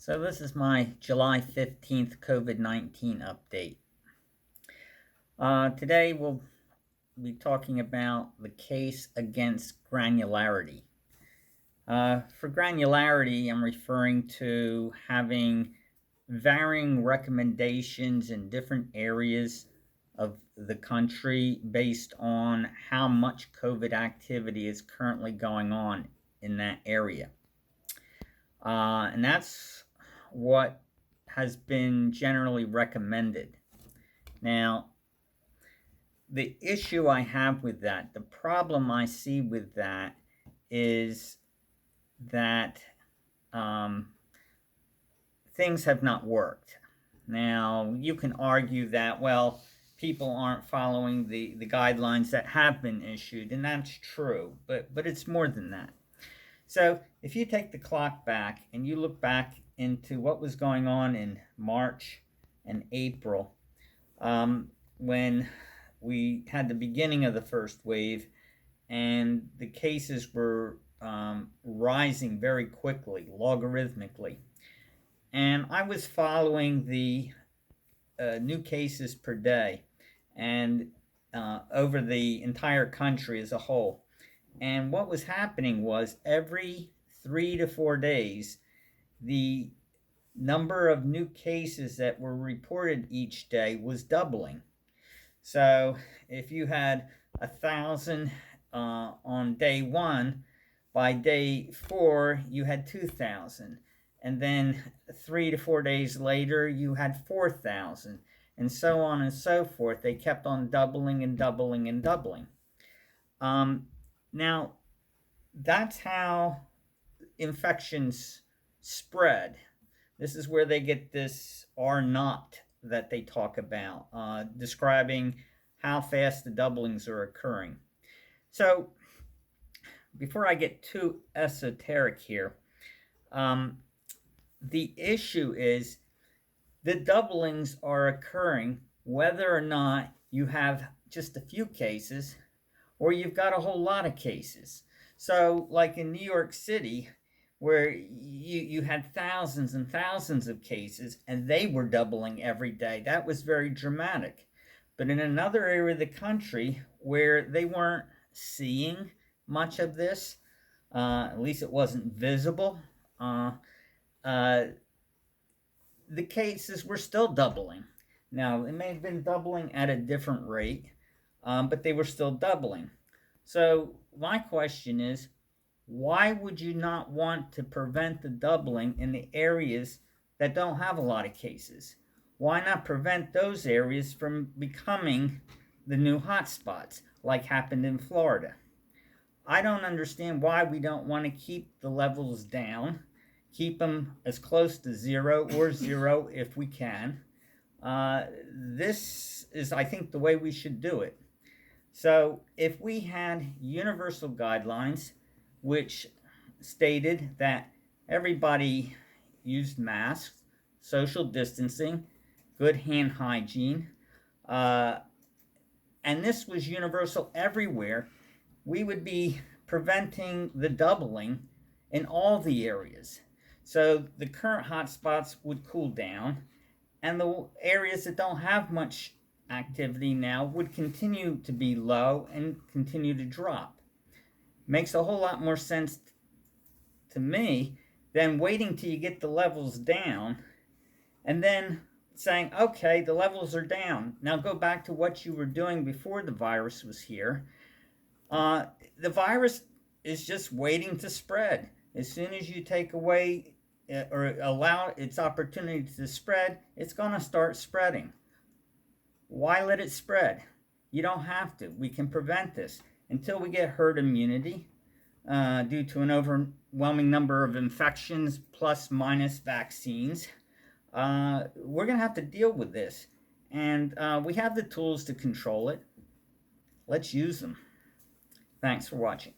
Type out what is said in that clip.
So this is my July 15th COVID-19 update. Today we'll be talking about the case against Granularity. For Granularity, I'm referring to having varying recommendations in different areas of the country based on how much COVID activity is currently going on in that area. And that's what has been generally recommended. Now, the issue I have with that, the problem I see with that is that things have not worked. Now, you can argue that, well, people aren't following the guidelines that have been issued, and that's true, but it's more than that. So if you take the clock back and you look back into what was going on in March and April, when we had the beginning of the first wave and the cases were rising very quickly, logarithmically. And I was following the new cases per day and over the entire country as a whole. And what was happening was every 3 to 4 days, the number of new cases that were reported each day was doubling. So if you had 1,000 on day 1, by day 4 you had 2,000. And then 3 to 4 days later you had 4,000. And so on and so forth. They kept on doubling and doubling and doubling. Now, that's how infections spread. This is where they get this R0 that they talk about, describing how fast the doublings are occurring. So, before I get too esoteric here, the issue is the doublings are occurring whether or not you have just a few cases or you've got a whole lot of cases. So like in New York City, where you had thousands and thousands of cases and they were doubling every day, that was very dramatic. But in another area of the country where they weren't seeing much of this, at least it wasn't visible, the cases were still doubling. Now, it may have been doubling at a different rate, but they were still doubling. So my question is, why would you not want to prevent the doubling in the areas that don't have a lot of cases? Why not prevent those areas from becoming the new hotspots, like happened in Florida? I don't understand why we don't want to keep the levels down, keep them as close to zero or zero if we can. This is, I think, the way we should do it. So if we had universal guidelines which stated that everybody used masks, social distancing, good hand hygiene, and this was universal everywhere, we would be preventing the doubling in all the areas. So the current hotspots would cool down, and the areas that don't have much activity now would continue to be low and continue to drop. Makes a whole lot more sense to me than waiting till you get the levels down and then saying, okay, the levels are down. Now go back to what you were doing before the virus was here. The virus is just waiting to spread. As soon as you take away or allow its opportunity to spread, it's going to start spreading. Why let it spread? You don't have to. We can prevent this until we get herd immunity due to an overwhelming number of infections plus minus vaccines. We're going to have to deal with this. And we have the tools to control it. Let's use them. Thanks for watching.